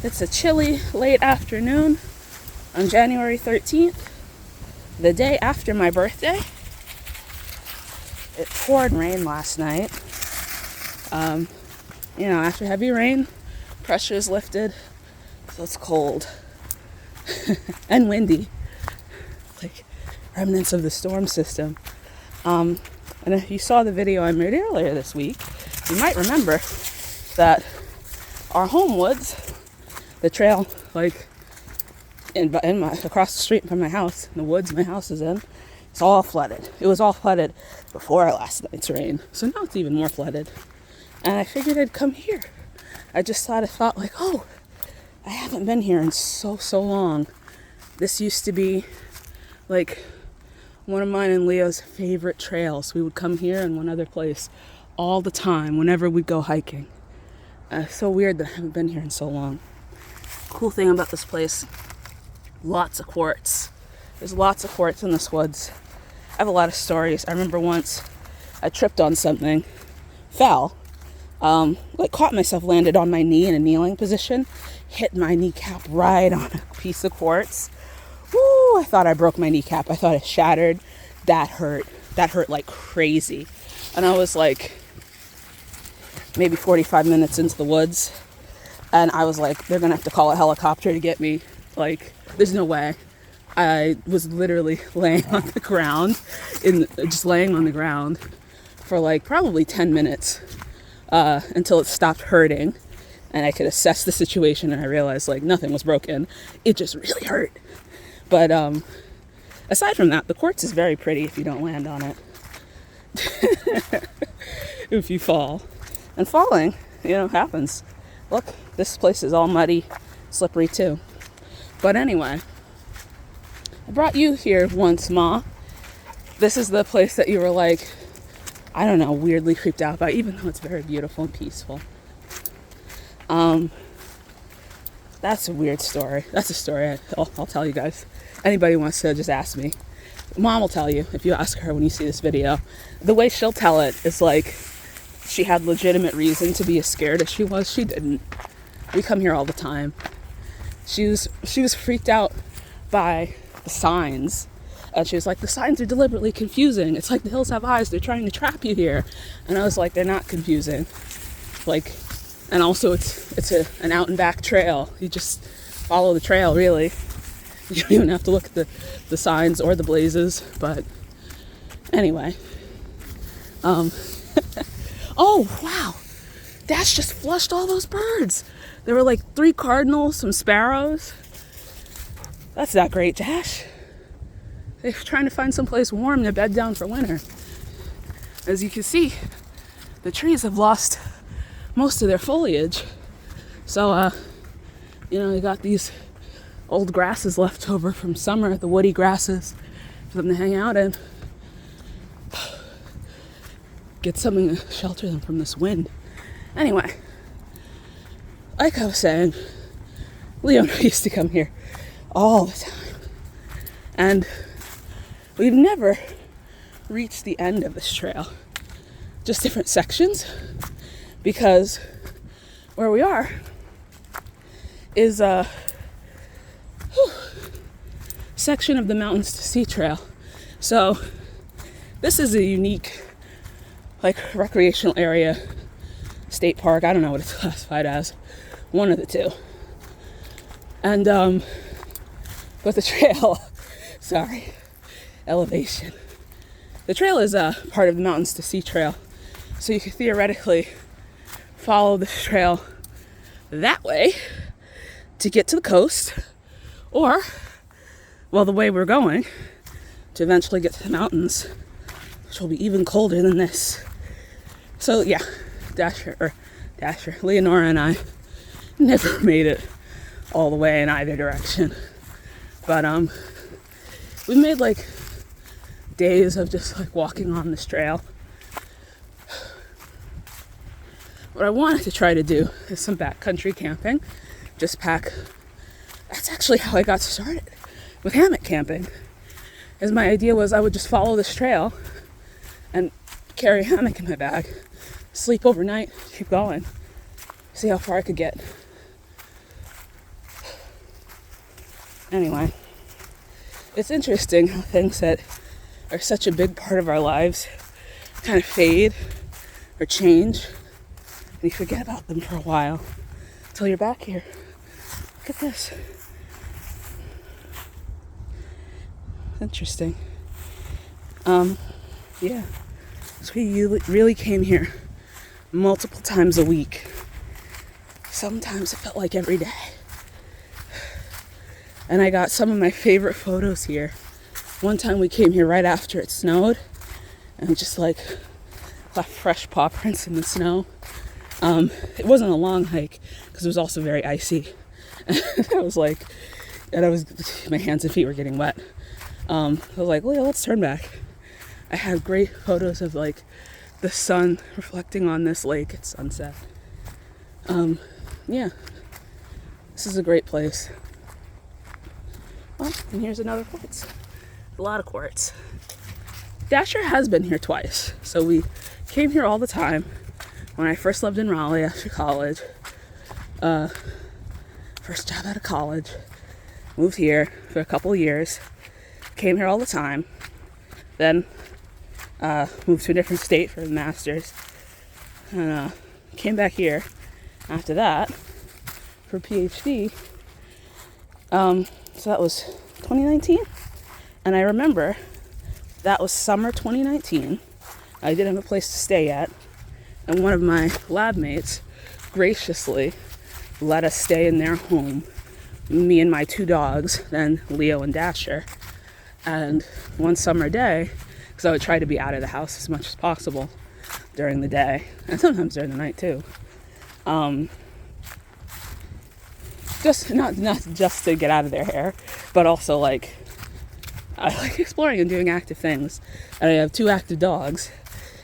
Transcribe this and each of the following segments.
It's a chilly late afternoon on January 13th, the day after my birthday. It poured rain last night. After heavy rain, pressure is lifted, so it's cold and windy, like remnants of the storm system. And if you saw the video I made earlier this week, you might remember that our home woods, the trail, across the street from my house, the woods my house is in, it's all flooded. It was all flooded before last night's rain, so now it's even more flooded. And I figured I'd come here. I thought I haven't been here in so long. This used to be like one of mine and Leo's favorite trails. We would come here and one other place all the time whenever we'd go hiking. So weird that I haven't been here in so long. Cool thing about this place, lots of quartz. There's lots of quartz in this woods. I have a lot of stories. I remember once I tripped on something, fell, caught myself, landed on my knee in a kneeling position, hit my kneecap right on a piece of quartz. Woo! I thought I broke my kneecap. I thought it shattered. That hurt. That hurt like crazy. And I was like maybe 45 minutes into the woods. And I was like, they're going to have to call a helicopter to get me. Like, there's no way. I was literally laying on the ground, for probably 10 minutes until it stopped hurting. And I could assess the situation and I realized nothing was broken. It just really hurt. But aside from that, the quartz is very pretty if you don't land on it. If you fall. And falling, happens. Look, this place is all muddy, slippery too. But anyway, I brought you here once, Ma. This is the place that you were weirdly creeped out by, even though it's very beautiful and peaceful. That's a weird story. That's a story I'll tell you guys. Anybody wants to, just ask me. Mom will tell you if you ask her when you see this video. The way she'll tell it is she had legitimate reason to be as scared as she was. She didn't. We come here all the time. She was freaked out by the signs. And she was like, the signs are deliberately confusing. It's like the hills have eyes. They're trying to trap you here. And I was like, they're not confusing. And also it's an out and back trail. You just follow the trail, really. You don't even have to look at the signs or the blazes. But anyway. Oh, wow. Dash just flushed all those birds. There were 3 cardinals, some sparrows. That's not great, Dash. They're trying to find someplace warm to bed down for winter. As you can see, the trees have lost most of their foliage. So, you got these old grasses left over from summer, the woody grasses, for them to hang out in. Get something to shelter them from this wind. Anyway, like I was saying, Leo and I used to come here all the time. And we've never reached the end of this trail. Just different sections. Because where we are is a section of the Mountains to Sea Trail. So this is a unique recreational area, state park. I don't know what it's classified as. One of the two. And but the trail, elevation. The trail is a part of the Mountains to Sea Trail. So you could theoretically follow this trail that way to get to the coast, or, the way we're going, to eventually get to the mountains, which will be even colder than this. So yeah, Leonora and I never made it all the way in either direction. But we made days of just walking on this trail. What I wanted to try to do is some backcountry camping. Just pack. That's actually how I got started with hammock camping. As my idea was I would just follow this trail and carry a hammock in my bag, sleep overnight, keep going, see how far I could get. Anyway, it's interesting how things that are such a big part of our lives kind of fade or change, and you forget about them for a while until you're back here. Look at this. Interesting. Yeah. So we really came here multiple times a week. Sometimes it felt like every day. And I got some of my favorite photos here. One time we came here right after it snowed and just like left fresh paw prints in the snow. It wasn't a long hike because it was also very icy. I was like, my hands and feet were getting wet. I was like, well, let's turn back. I had great photos of like the sun reflecting on this lake at sunset. Yeah, this is a great place. Oh, and here's another quartz. A lot of quartz. Dasher has been here twice. So we came here all the time when I first lived in Raleigh after college. First job out of college. Moved here for a couple years. Came here all the time. Then moved to a different state for the master's. And came back here after that for PhD. So that was 2019. And I remember that was summer 2019. I didn't have a place to stay yet. And one of my lab mates graciously let us stay in their home. Me and my two dogs, then Leo and Dasher. And one summer day, because I would try to be out of the house as much as possible during the day, and sometimes during the night too. Just not just to get out of their hair, but also like I like exploring and doing active things. And I have two active dogs,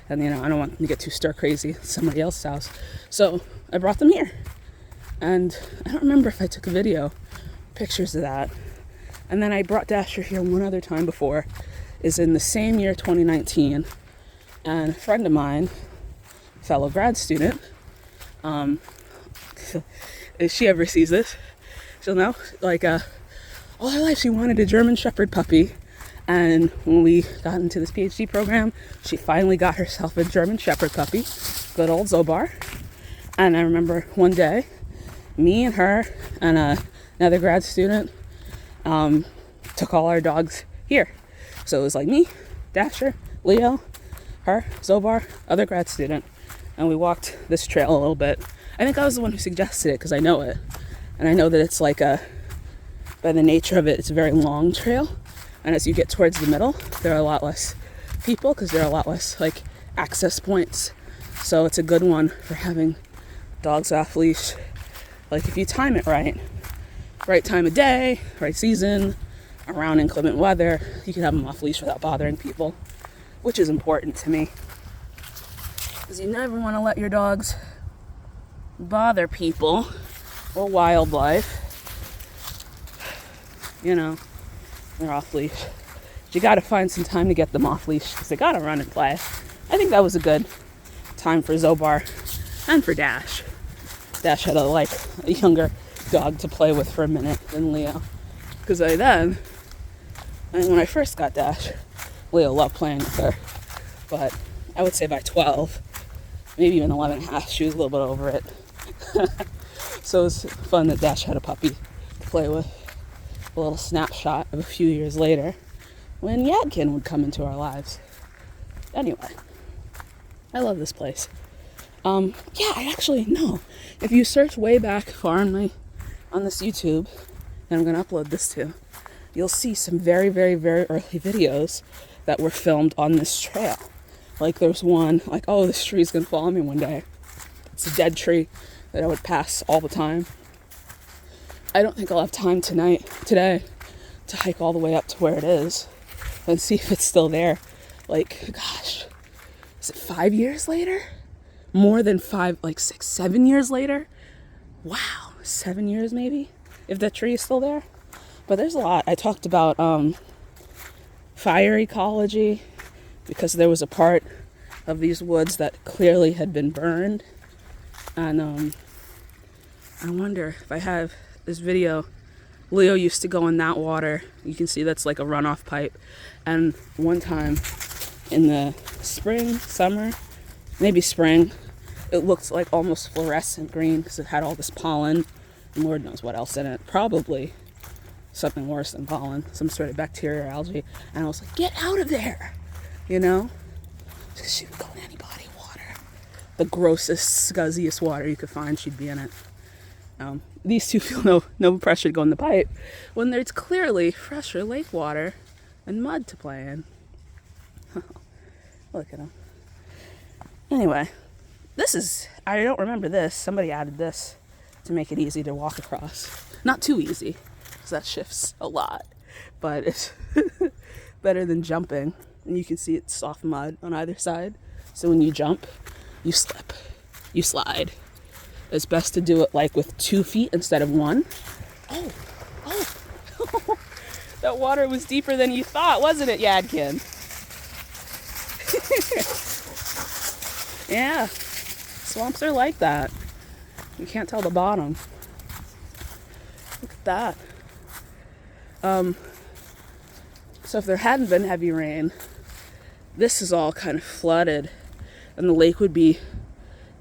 and I don't want them to get too stir crazy at somebody else's house. So I brought them here, and I don't remember if I took a video, pictures of that. And then I brought Dasher here one other time before, is in the same year, 2019, and a friend of mine, fellow grad student, if she ever sees this, she'll know, like, all her life she wanted a German Shepherd puppy, and when we got into this PhD program, she finally got herself a German Shepherd puppy, good old Zobar. And I remember one day, me and her and another grad student took all our dogs here. So it was like me, Dasher, Leo, her, Zobar, other grad student, and we walked this trail a little bit. I think I was the one who suggested it because I know it, and I know that it's like by the nature of it, it's a very long trail, and as you get towards the middle, there are a lot less people because there are a lot less like access points. So it's a good one for having dogs off leash. Like if you time it right time of day, right season, around inclement weather, you can have them off leash without bothering people, which is important to me. Because you never want to let your dogs bother people or wildlife. They're off leash. But you got to find some time to get them off leash because they got to run and play. I think that was a good time for Zobar and for Dash. Dash had a younger dog to play with for a minute than Leo. Because when I first got Dash, Leo loved playing with her. But I would say by 12, maybe even 11 and a half, she was a little bit over it. So it was fun that Dash had a puppy to play with. A little snapshot of a few years later when Yadkin would come into our lives. Anyway, I love this place. I actually know. If you search way back far on this YouTube, that I'm going to upload this to, you'll see some very, very, very early videos that were filmed on this trail. Like there's one, like, oh, this tree's going to fall on me one day. It's a dead tree that I would pass all the time. I don't think I'll have time today to hike all the way up to where it is and see if it's still there. Like, gosh, is it 5 years later? More than 5, like 6, 7 years later? Wow, 7 years maybe, if that tree is still there. But there's a lot. I talked about fire ecology because there was a part of these woods that clearly had been burned. And I wonder if I have this video Leo used to go in that water. You can see that's like a runoff pipe. And one time in the spring, summer, maybe spring, it looked like almost fluorescent green because it had all this pollen and Lord knows what else in it. Probably something worse than pollen, some sort of bacteria or algae. And I was like, get out of there, you know? Because she would go in any body of water. The grossest, scuzziest water you could find, she'd be in it. These two feel no pressure to go in the pipe when there's clearly fresher lake water and mud to play in. Look at them. Anyway, I don't remember this. Somebody added this to make it easy to walk across. Not too easy, because that shifts a lot. But it's better than jumping. And you can see it's soft mud on either side. So when you jump, you slip, you slide. It's best to do it like with 2 feet instead of 1. Oh. That water was deeper than you thought, wasn't it, Yadkin? Yeah, swamps are like that. You can't tell the bottom. Look at that. So if there hadn't been heavy rain, this is all kind of flooded and the lake would be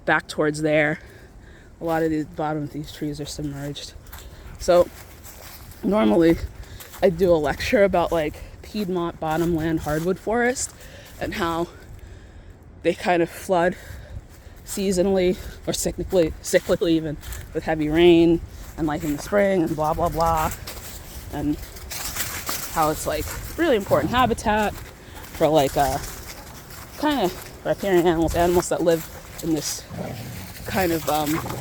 back towards there. A lot of the bottom of these trees are submerged. So normally I do a lecture about like Piedmont bottomland hardwood forest and how they kind of flood seasonally or cyclically even with heavy rain and like in the spring and blah blah blah, and how it's like really important habitat for like kind of riparian animals that live in this kind of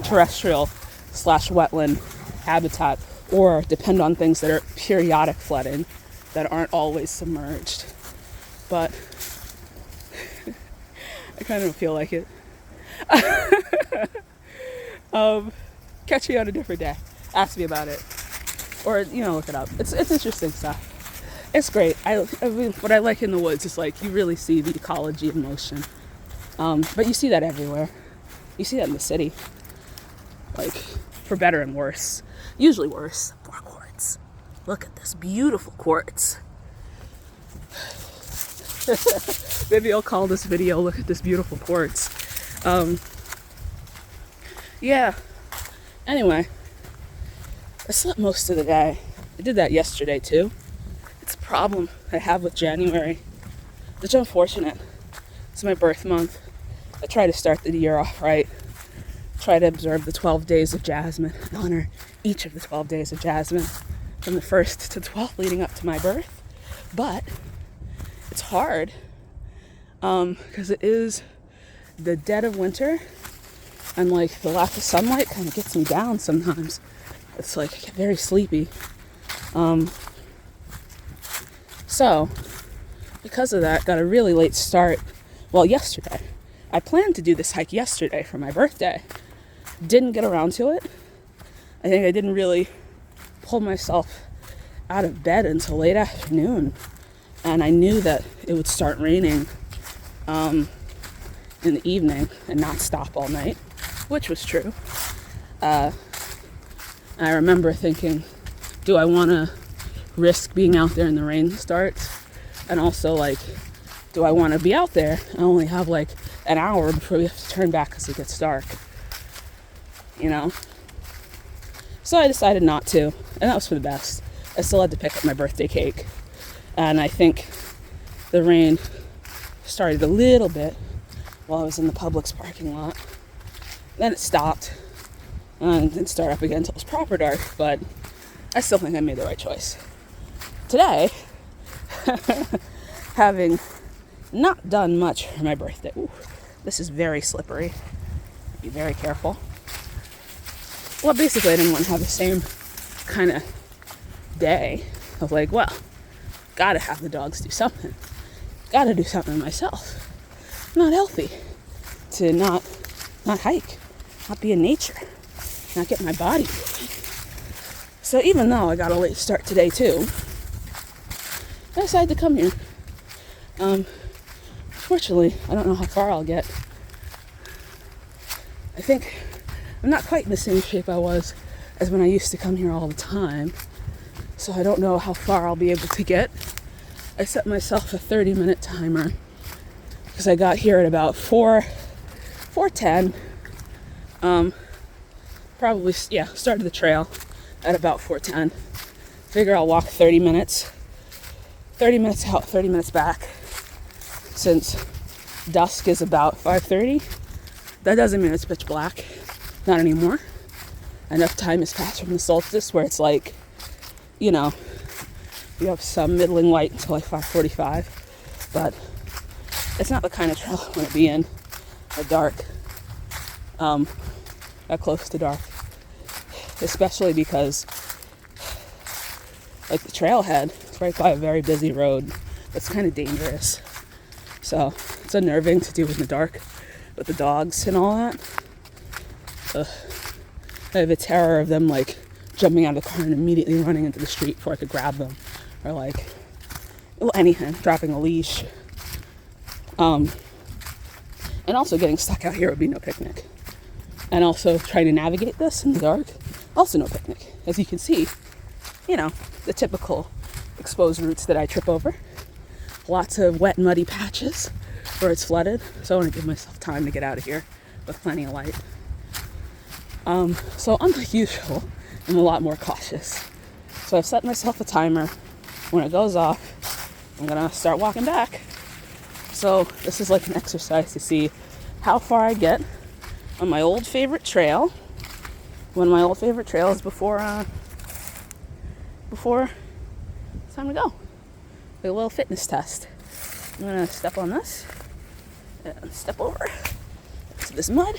terrestrial / wetland habitat, or depend on things that are periodic flooding that aren't always submerged. But I kind of feel like it. Catch me on a different day. Ask me about it, or look it up. It's interesting stuff. It's great. I mean, what I like in the woods is like you really see the ecology in motion. But you see that everywhere. You see that in the city, like for better and worse. Usually worse. More quartz. Look at this beautiful quartz. Maybe I'll call this video "Look at this beautiful quartz." Yeah. Anyway, I slept most of the day. I did that yesterday too. It's a problem I have with January. It's unfortunate. It's my birth month. I try to start the year off right. Try to observe the 12 days of Jasmine and honor each of the 12 days of Jasmine from the 1st to 12th leading up to my birth. But it's hard because it is the dead of winter and like the lack of sunlight kind of gets me down sometimes. It's like I get very sleepy. So because of that, got a really late start. Well, yesterday. I planned to do this hike yesterday for my birthday. Didn't get around to it. I think I didn't really pull myself out of bed until late afternoon. And I knew that it would start raining in the evening and not stop all night, which was true. I remember thinking, do I want to risk being out there and the rain starts? And also, like, do I want to be out there? I only have like an hour before we have to turn back because it gets dark. So I decided not to, and that was for the best. I still had to pick up my birthday cake. And I think the rain started a little bit while I was in the Publix parking lot. Then it stopped and didn't start up again until it was proper dark, but I still think I made the right choice. Today, having not done much for my birthday. Ooh, this is very slippery. Be very careful. Well, basically I didn't want to have the same kind of day of like, well, gotta have the dogs do something. Gotta do something myself. Not healthy to not hike, not be in nature, not get my body moving. So even though I got a late start today too, I decided to come here. Fortunately, I don't know how far I'll get. I think I'm not quite in the same shape I was as when I used to come here all the time. so I don't know how far I'll be able to get. I set myself a 30-minute timer because I got here at about 4:10. Probably, yeah, started the trail at about 4:10. Figure I'll walk 30 minutes. 30 minutes out, 30 minutes back. Since dusk is about 5:30, that doesn't mean it's pitch black. Not anymore. Enough time has passed from the solstice where it's like, you know, you have some middling light until like 5:45, but it's not the kind of trail I want to be in at dark, that close to dark, especially because like the trailhead is right by a very busy road that's kind of dangerous, so it's unnerving to do in the dark with the dogs and all that. I have a terror of them like jumping out of the car and immediately running into the street before I could grab them, or like, well, anything, dropping a leash. And also getting stuck out here would be no picnic. And also trying to navigate this in the dark, also no picnic. As you can see, you know, the typical exposed routes that I trip over. Lots of wet, muddy patches where it's flooded. So I want to give myself time to get out of here with plenty of light. So unlike usual, I'm a lot more cautious. So I've set myself a timer. When it goes off, I'm gonna start walking back. So this is like an exercise to see how far I get on my old favorite trail. One of my old favorite trails before it's time to go. Like a little fitness test. I'm gonna step on this and step over to this mud.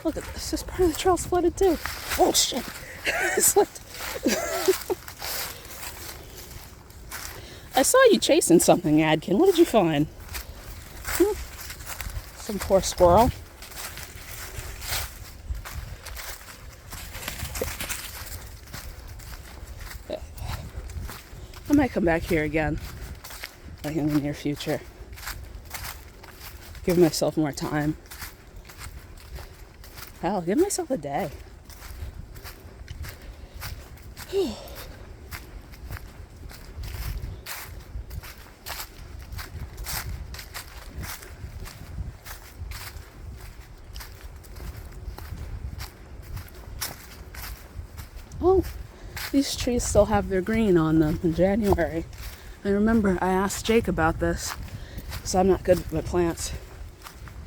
Look at this. This part of the trail's flooded too. Oh shit! It slipped. I saw you chasing something, Adkin. What did you find? Some poor squirrel. I might come back here again, like in the near future. Give myself more time. Hell, give myself a day. Oh, these trees still have their green on them in January. I remember I asked Jake about this, so I'm not good with plants.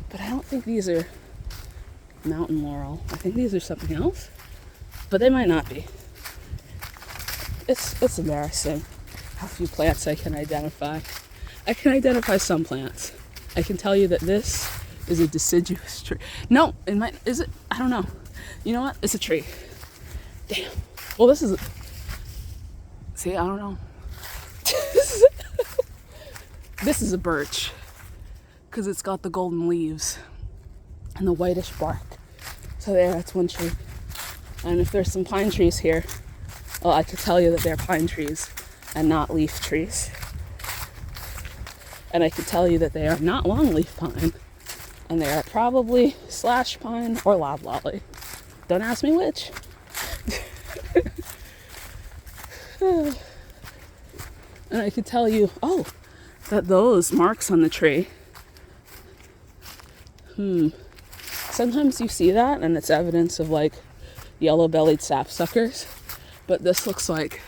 But I don't think these are mountain laurel. I think these are something else, but they might not be. It's embarrassing how few plants I can identify. I can identify some plants. I can tell you that this is a deciduous tree. No, is it? I don't know. You know what? It's a tree. Damn. Well, this is. See, I don't know. This is a birch because it's got the golden leaves and the whitish bark. So there, that's one tree. And if there's some pine trees here, well, I could tell you that they're pine trees and not leaf trees. And I could tell you that they are not longleaf pine, and they are probably slash pine or loblolly. Don't ask me which. And I could tell you, that those marks on the tree. Sometimes you see that and it's evidence of like yellow-bellied sapsuckers, but this looks like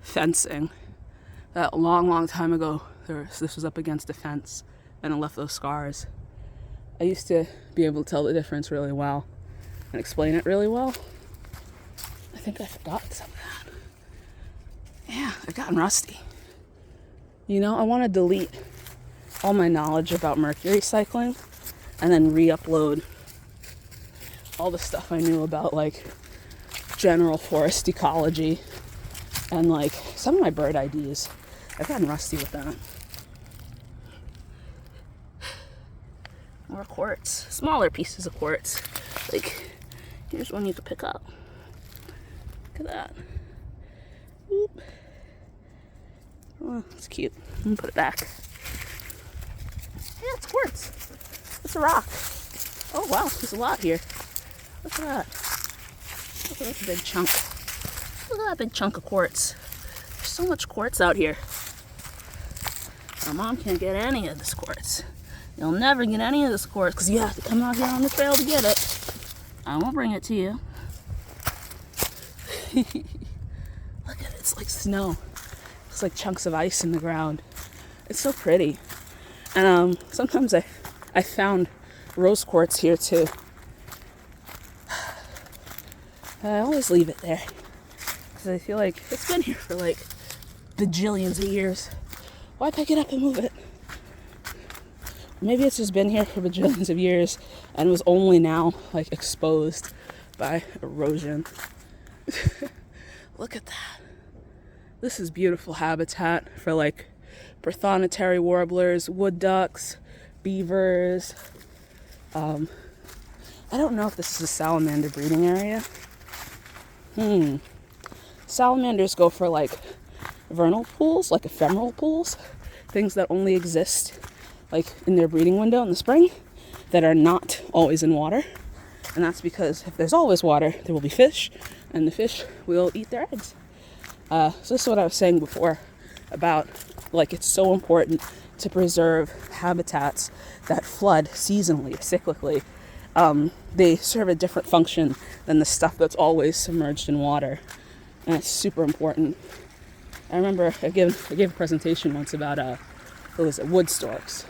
fencing. That long time ago, this was up against a fence and it left those scars. I used to be able to tell the difference really well and explain it really well. I think I forgot some of that. Yeah, I've gotten rusty. You know, I want to delete all my knowledge about mercury cycling and then re-upload all the stuff I knew about like general forest ecology and like some of my bird IDs. I've gotten rusty with that. More quartz, smaller pieces of quartz. Like, here's one you could pick up. Look at that. Oop. Oh, it's cute. I'm gonna put it back. Yeah, it's quartz. It's a rock. Oh wow, there's a lot here. Look at that. Look at that big chunk. Look at that big chunk of quartz. so much quartz out here. My mom can't get any of this quartz. You'll never get any of this quartz because you have to come out here on the trail to get it. I won't bring it to you. Look at it, it's like snow. It's like chunks of ice in the ground. It's so pretty. And sometimes I found rose quartz here too. I always leave it there because I feel like it's been here for like bajillions of years. Why pick it up and move it? Maybe it's just been here for bajillions of years and was only now like exposed by erosion. Look at that. This is beautiful habitat for like prothonotary warblers, wood ducks, beavers. I don't know if this is a salamander breeding area. Salamanders go for like vernal pools, like ephemeral pools, things that only exist like in their breeding window in the spring that are not always in water. And that's because if there's always water, there will be fish, and the fish will eat their eggs. So this is what I was saying before about like it's so important to preserve habitats that flood seasonally, cyclically. They serve a different function than the stuff that's always submerged in water. And it's super important. I remember I gave a presentation once about what was it, wood storks.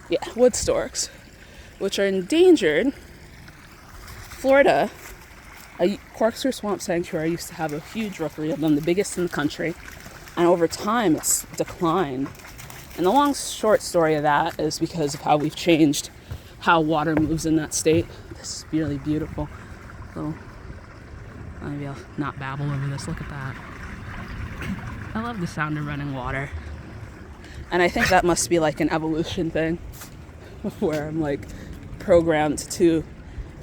Yeah, wood storks, which are endangered. Florida, a Quartz Swamp Sanctuary used to have a huge rookery of them, the biggest in the country. And over time, it's declined. And the long short story of that is because of how we've changed how water moves in that state. This is really beautiful. Little, maybe I'll not babble over this. Look at that. I love the sound of running water. And I think that must be like an evolution thing where I'm like programmed to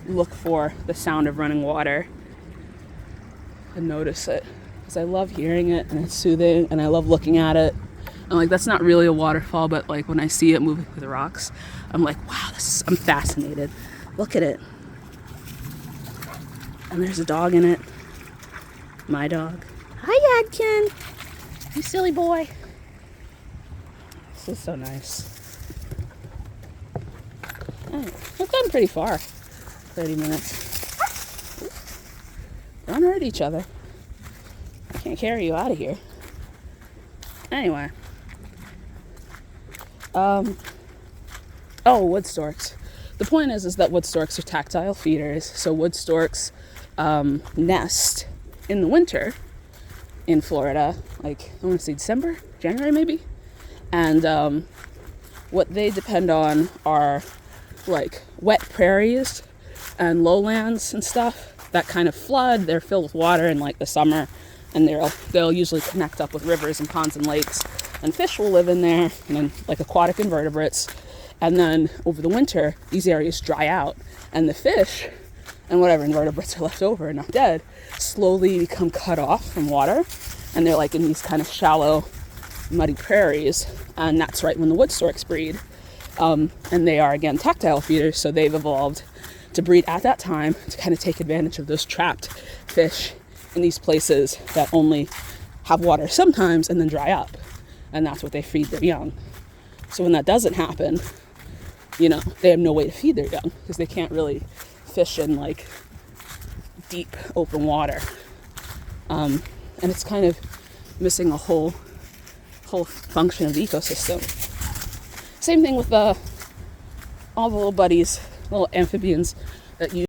look for the sound of running water and notice it. Because I love hearing it and it's soothing and I love looking at it. And like that's not really a waterfall, but like when I see it moving through the rocks, I'm like, wow, I'm fascinated. Look at it. And there's a dog in it. My dog. Hi, Adkin. You silly boy. This is so nice. Oh, we've gotten pretty far. 30 minutes. Don't hurt each other. I can't carry you out of here. Anyway. Wood storks. The point is that wood storks are tactile feeders. So wood storks nest in the winter in Florida, like I want to say December, January maybe. And what they depend on are like wet prairies and lowlands and stuff that kind of flood. They're filled with water in like the summer, and they'll usually connect up with rivers and ponds and lakes, and fish will live in there, and then like aquatic invertebrates. And then over the winter, these areas dry out, and the fish and whatever invertebrates are left over and not dead slowly become cut off from water, and they're like in these kind of shallow, muddy prairies. And that's right when the wood storks breed. And they are, again, tactile feeders, so they've evolved to breed at that time to kind of take advantage of those trapped fish in these places that only have water sometimes and then dry up. And that's what they feed their young. So when that doesn't happen, they have no way to feed their young because they can't really fish in like deep open water. And it's kind of missing a whole function of the ecosystem. Same thing with all the little buddies, little amphibians that use